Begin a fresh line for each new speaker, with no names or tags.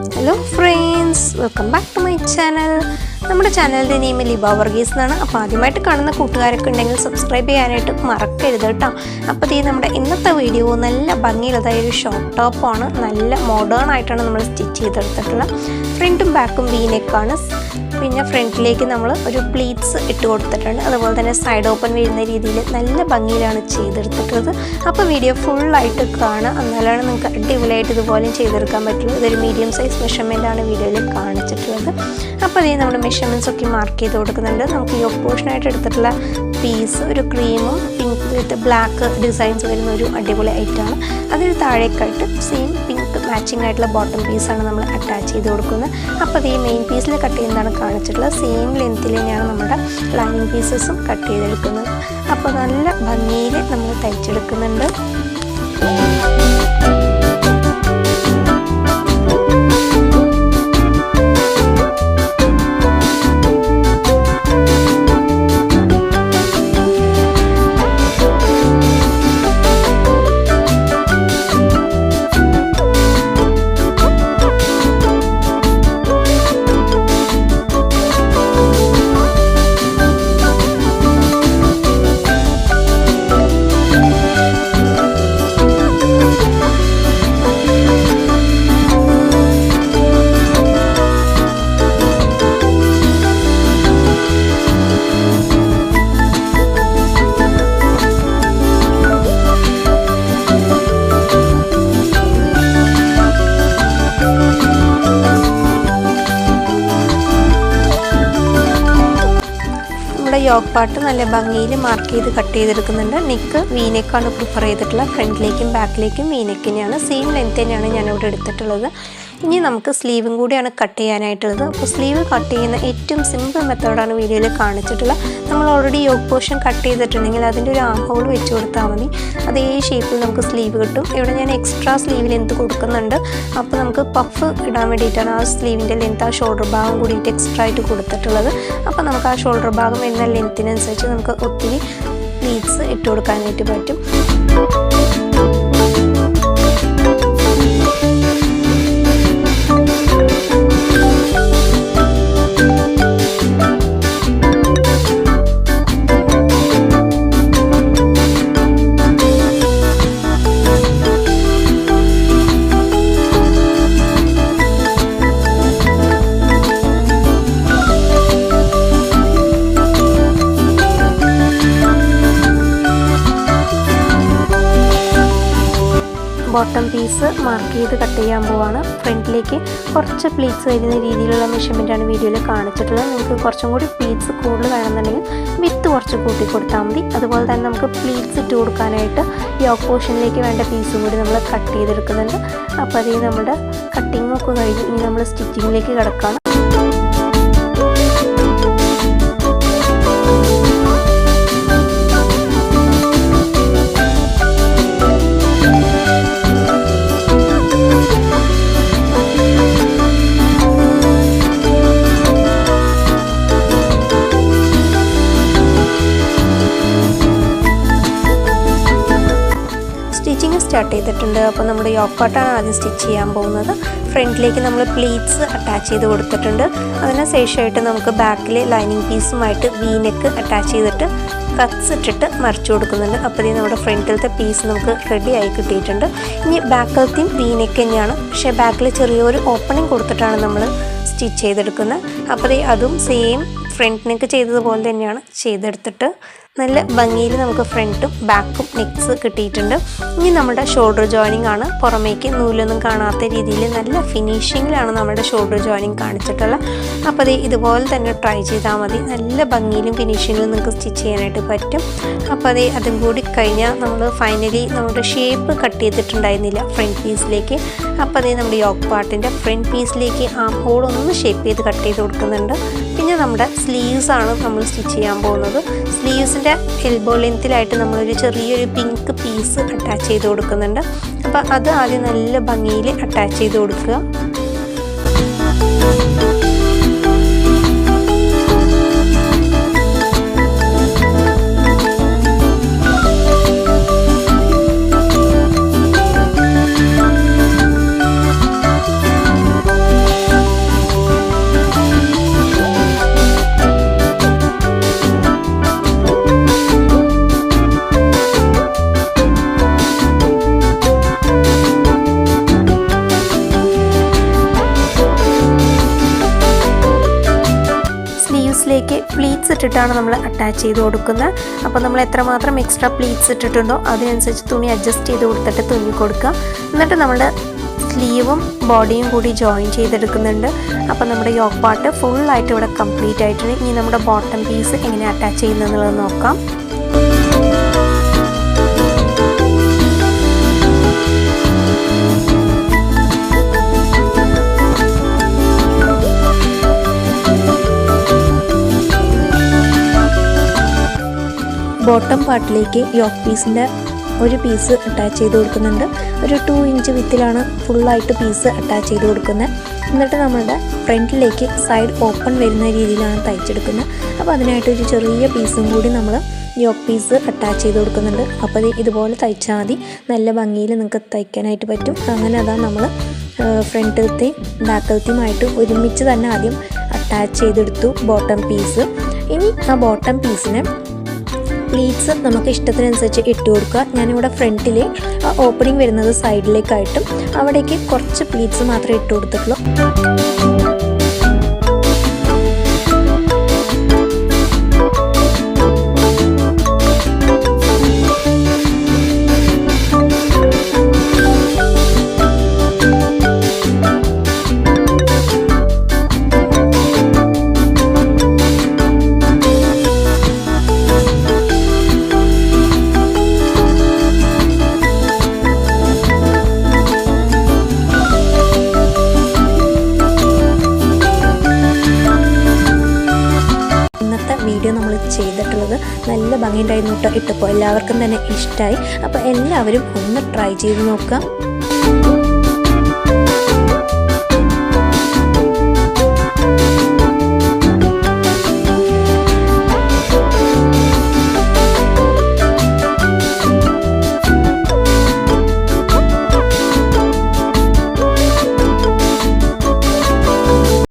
Hello friends, welcome back to my channel. നമ്മുടെ ചാനലിൻ്റെ name Liba Varghese എന്നാണ്. അപ്പോൾ ആദ്യമായിട്ട് കാണുന്ന കൂട്ടുകാരൊക്കെ ഉണ്ടെങ്കിൽ സബ്സ്ക്രൈബ് ചെയ്യാനായിട്ട് മറക്കരുത് കേട്ടോ. അപ്പോൾ നമ്മുടെ ഇന്നത്തെ വീഡിയോ നല്ല ഭംഗിയുള്ളതായ ഒരു ഷോർട്ട് ടോപ്പാണ്. നല്ല മോഡേൺ ആയിട്ടാണ് നമ്മൾ സ്റ്റിച്ച് ചെയ്തെടുത്തിട്ടുള്ളത്. ഫ്രണ്ടും ബാക്കും വീനെക്കാണ്. പിന്നെ ഫ്രണ്ടിലേക്ക് നമ്മൾ ഒരു പ്ലീറ്റ്സ് ഇട്ട് കൊടുത്തിട്ടുണ്ട്. അതുപോലെ തന്നെ സൈഡ് ഓപ്പൺ വരുന്ന രീതിയിൽ നല്ല ഭംഗിയിലാണ് ചെയ്തെടുത്തിട്ടുള്ളത്. അപ്പോൾ വീഡിയോ ഫുള്ളായിട്ട് കാണുക, എന്നാലാണ് നിങ്ങൾക്ക് അടിപൊളിയായിട്ട് ഇതുപോലെയും ചെയ്തെടുക്കാൻ പറ്റുള്ളൂ. ഇതൊരു മീഡിയം സൈസ് മെഷർമെൻറ്റാണ് വീഡിയോയിൽ കാണിച്ചിട്ടുള്ളത്. അപ്പോൾ അതേ നമ്മുടെ മെഷർമെൻറ്റ്സ് ഒക്കെ മാർക്ക് ചെയ്ത് കൊടുക്കുന്നുണ്ട്. നമുക്ക് ഈ ഓപ്പോഷനായിട്ട് എടുത്തിട്ടുള്ള പീസ് ഒരു ക്രീമും പിങ്ക് വിത്ത് ബ്ലാക്ക് ഡിസൈൻസ് വരുന്ന ഒരു അടിപൊളി ഐറ്റമാണ്. അതിന് താഴേക്കായിട്ട് സെയിം പിങ്ക് മാച്ചിങ് ആയിട്ടുള്ള ബോട്ടം പീസാണ് നമ്മൾ അറ്റാച്ച് ചെയ്ത് കൊടുക്കുന്നത്. അപ്പോൾ അത് ഈ മെയിൻ പീസിൽ കട്ട് ചെയ്യുന്നതാണ് കാണിച്ചിട്ടുള്ളത്. സെയിം ലെങ്ത്തിൽ തന്നെയാണ് നമ്മുടെ ലൈനിങ് പീസസും കട്ട് ചെയ്തെടുക്കുന്നത്. അപ്പോൾ നല്ല ഭംഗിയിൽ നമ്മൾ തയ്ച്ചെടുക്കുന്നുണ്ട്. യോക്ക് പാർട്ട് നല്ല ഭംഗിയിൽ മാർക്ക് ചെയ്ത് കട്ട് ചെയ്തെടുക്കുന്നുണ്ട്. നെക്ക് വീനെക്കാണ് പ്രിഫർ ചെയ്തിട്ടുള്ളത്. ഫ്രണ്ടിലേക്കും ബാക്കിലേക്കും വീനെക്ക് തന്നെയാണ്, സെയിം ലെങ്ത് തന്നെയാണ് ഞാനിവിടെ എടുത്തിട്ടുള്ളത്. ഇനി നമുക്ക് സ്ലീവും കൂടിയാണ് കട്ട് ചെയ്യാനായിട്ടുള്ളത്. അപ്പോൾ സ്ലീവ് കട്ട് ചെയ്യുന്ന ഏറ്റവും സിമ്പിൾ മെത്തേഡാണ് വീഡിയോയിൽ കാണിച്ചിട്ടുള്ളത്. നമ്മൾ ഓൾറെഡി യോക്ക് പോർഷൻ കട്ട് ചെയ്തിട്ടുണ്ടെങ്കിൽ അതിൻ്റെ ഒരു ആം ഹോൾ വെച്ച് കൊടുത്താൽ മതി. അതേ ഷേപ്പിൽ നമുക്ക് സ്ലീവ് കിട്ടും. ഇവിടെ ഞാൻ എക്സ്ട്രാ സ്ലീവ് ലെങ്ത് കൊടുക്കുന്നുണ്ട്. അപ്പോൾ നമുക്ക് പഫ് ഇടാൻ വേണ്ടിയിട്ടാണ് ആ സ്ലീവിൻ്റെ ലെങ്ത്, ആ ഷോൾഡർ ഭാഗം കൂടിയിട്ട് എക്സ്ട്രാ ആയിട്ട് കൊടുത്തിട്ടുള്ളത്. അപ്പോൾ നമുക്ക് ആ ഷോൾഡർ ഭാഗം വരുന്ന ലെങ്ത്തിനനുസരിച്ച് നമുക്ക് ഒത്തിരി പ്ലീറ്റ്സ് ഇട്ട് കൊടുക്കാനായിട്ട് പറ്റും. ബോട്ടം പീസ് മാർക്ക് ചെയ്ത് കട്ട് ചെയ്യാൻ പോവാണ്. ഫ്രണ്ടിലേക്ക് കുറച്ച് പ്ലീറ്റ്സ് വരുന്ന രീതിയിലുള്ള മെഷർമെൻറ്റാണ് വീഡിയോയിൽ കാണിച്ചിട്ടുള്ളത്. നിങ്ങൾക്ക് കുറച്ചും കൂടി പ്ലീറ്റ്സ് കൂടുതൽ വേണമെന്നുണ്ടെങ്കിൽ വിത്ത് കുറച്ച് കൂട്ടി കൊടുത്താൽ മതി. അതുപോലെ തന്നെ നമുക്ക് പ്ലീറ്റ്സ് ഇട്ട് കൊടുക്കാനായിട്ട് യോക്ക് പോർഷനിലേക്ക് വേണ്ട പീസും കൂടി നമ്മൾ കട്ട് ചെയ്തെടുക്കുന്നുണ്ട്. അപ്പോൾ അതേ നമ്മുടെ കട്ടിങ്ങൊക്കെ കഴിഞ്ഞ് ഇനി നമ്മൾ സ്റ്റിച്ചിങ്ങിലേക്ക് കിടക്കുകയാണ്. സ്റ്റാർട്ട് ചെയ്തിട്ടുണ്ട്. അപ്പോൾ നമ്മുടെ യോക്ക് പാർട്ടാണ് ആദ്യം സ്റ്റിച്ച് ചെയ്യാൻ പോകുന്നത്. ഫ്രണ്ടിലേക്ക് നമ്മൾ പ്ലീറ്റ്സ് അറ്റാച്ച് ചെയ്ത് കൊടുത്തിട്ടുണ്ട്. അതിന് ശേഷമായിട്ട് നമുക്ക് ബാക്കിൽ ലൈനിങ് പീസുമായിട്ട് വീനെക്ക് അറ്റാച്ച് ചെയ്തിട്ട് കട്ട്സ് ഇട്ടിട്ട് മറിച്ച് കൊടുക്കുന്നുണ്ട്. അപ്പോൾ നമ്മുടെ ഫ്രണ്ടിലത്തെ പീസ് നമുക്ക് റെഡി ആയി കിട്ടിയിട്ടുണ്ട്. ഇനി ബാക്കിലത്തെയും വീനെക്ക് തന്നെയാണ്, പക്ഷേ ബാക്കിൽ ചെറിയൊരു ഓപ്പണിങ് കൊടുത്തിട്ടാണ് നമ്മൾ സ്റ്റിച്ച് ചെയ്തെടുക്കുന്നത്. അപ്പോൾ അതും സെയിം ഫ്രണ്ട് നെക്ക് ചെയ്തതുപോലെ തന്നെയാണ് ചെയ്തെടുത്തിട്ട് നല്ല ഭംഗിയിൽ നമുക്ക് ഫ്രണ്ടും ബാക്കും നെക്സ് കിട്ടിയിട്ടുണ്ട്. ഇനി നമ്മുടെ ഷോൾഡർ ജോയിനിങ് ആണ്. പുറമേക്ക് നൂലൊന്നും കാണാത്ത രീതിയിൽ നല്ല ഫിനിഷിങ്ങിലാണ് നമ്മുടെ ഷോൾഡർ ജോയിനിങ് കാണിച്ചിട്ടുള്ളത്. അപ്പോൾ ഇതുപോലെ തന്നെ ട്രൈ ചെയ്താൽ മതി. നല്ല ഭംഗിയിലും ഫിനിഷിങ്ങിലും നിങ്ങൾക്ക് സ്റ്റിച്ച് ചെയ്യാനായിട്ട് പറ്റും. അപ്പോൾ അതും കൂടി കഴിഞ്ഞാൽ നമ്മൾ ഫൈനലി നമ്മുടെ ഷേപ്പ് കട്ട് ചെയ്തിട്ടുണ്ടായിരുന്നില്ല ഫ്രണ്ട് പീസിലേക്ക്. അപ്പോൾ നമ്മുടെ യോക്ക് പാർട്ടിൻ്റെ ഫ്രണ്ട് പീസിലേക്ക് ആം ഹോൾ ഒന്ന് ഷേപ്പ് ചെയ്ത് കട്ട് ചെയ്ത് കൊടുക്കുന്നുണ്ട്. പിന്നെ നമ്മുടെ സ്ലീവ്സ് ആണ് നമ്മൾ സ്റ്റിച്ച് ചെയ്യാൻ പോകുന്നത്. സ്ലീവ്സിൻ്റെ എൽബോ ലെങ്ത്തിലായിട്ട് നമ്മളൊരു ചെറിയൊരു പിങ്ക് പീസ് അറ്റാച്ച് ചെയ്ത് കൊടുക്കുന്നുണ്ട്. അപ്പോൾ അത് ആദ്യം നല്ല ഭംഗിയിൽ അറ്റാച്ച് ചെയ്ത് കൊടുക്കുക. പ്ലീറ്റ്സ് ഇട്ടിട്ടാണ് നമ്മൾ അറ്റാച്ച് ചെയ്ത് കൊടുക്കുന്നത്. അപ്പോൾ നമ്മൾ എത്രമാത്രം എക്സ്ട്രാ പ്ലീറ്റ്സ് ഇട്ടിട്ടുണ്ടോ അതിനനുസരിച്ച് തുണി അഡ്ജസ്റ്റ് ചെയ്ത് കൊടുത്തിട്ട് തുന്നി കൊടുക്കുക. എന്നിട്ട് നമ്മുടെ സ്ലീവും ബോഡിയും കൂടി ജോയിൻ ചെയ്തെടുക്കുന്നുണ്ട്. അപ്പോൾ നമ്മുടെ യോക്ക് പാർട്ട് ഫുള്ളായിട്ട് ഇവിടെ കംപ്ലീറ്റ് ആയിട്ടുണ്ട്. ഇനി നമ്മുടെ ബോട്ടം പീസ് എങ്ങനെ അറ്റാച്ച് ചെയ്യുന്നതെന്നുള്ളത് നോക്കാം. ബോട്ടം പാർട്ടിലേക്ക് യോക്ക് പീസിൻ്റെ ഒരു പീസ് അറ്റാച്ച് ചെയ്ത് കൊടുക്കുന്നുണ്ട്. ഒരു 2 ഇഞ്ച് വിത്തിലാണ് ഫുള്ളായിട്ട് പീസ് അറ്റാച്ച് ചെയ്ത് കൊടുക്കുന്നത്. എന്നിട്ട് നമ്മളുടെ ഫ്രണ്ടിലേക്ക് സൈഡ് ഓപ്പൺ വരുന്ന രീതിയിലാണ് തയ്ച്ചെടുക്കുന്നത്. അപ്പോൾ അതിനായിട്ട് ഒരു ചെറിയ പീസും കൂടി നമ്മൾ യോക്ക് പീസ് അറ്റാച്ച് ചെയ്ത് കൊടുക്കുന്നുണ്ട്. അപ്പോൾ ഇതുപോലെ തയ്ച്ചാൽ മതി, നല്ല ഭംഗിയിൽ നിങ്ങൾക്ക് തയ്ക്കാനായിട്ട് പറ്റും. അങ്ങനെ അതാ നമ്മൾ ഫ്രണ്ടിലത്തെയും ബാക്കിലത്തെയുമായിട്ട് ഒരുമിച്ച് തന്നെ ആദ്യം അറ്റാച്ച് ചെയ്തെടുത്തു ബോട്ടം പീസ്. ഇനി ആ ബോട്ടം പീസിന് പ്ലീറ്റ്സ് നമുക്ക് ഇഷ്ടത്തിനനുസരിച്ച് ഇട്ട് കൊടുക്കുക. ഞാനിവിടെ ഫ്രണ്ടിൽ ഓപ്പണിംഗ് വരുന്നത് സൈഡിലേക്കായിട്ടും അവിടേക്ക് കുറച്ച് പ്ലീറ്റ്സ് മാത്രമേ ഇട്ട് കൊടുത്തിട്ടുള്ളൂ. വീഡിയോ നമ്മൾ ചെയ്തിട്ടുള്ളത് നല്ല ഭംഗിയുണ്ടായിരുന്നു കേട്ടോ. ഇട്ടപ്പോൾ എല്ലാവർക്കും തന്നെ ഇഷ്ടമായി. അപ്പോൾ എല്ലാവരും ഒന്ന് ട്രൈ ചെയ്ത് നോക്കുക.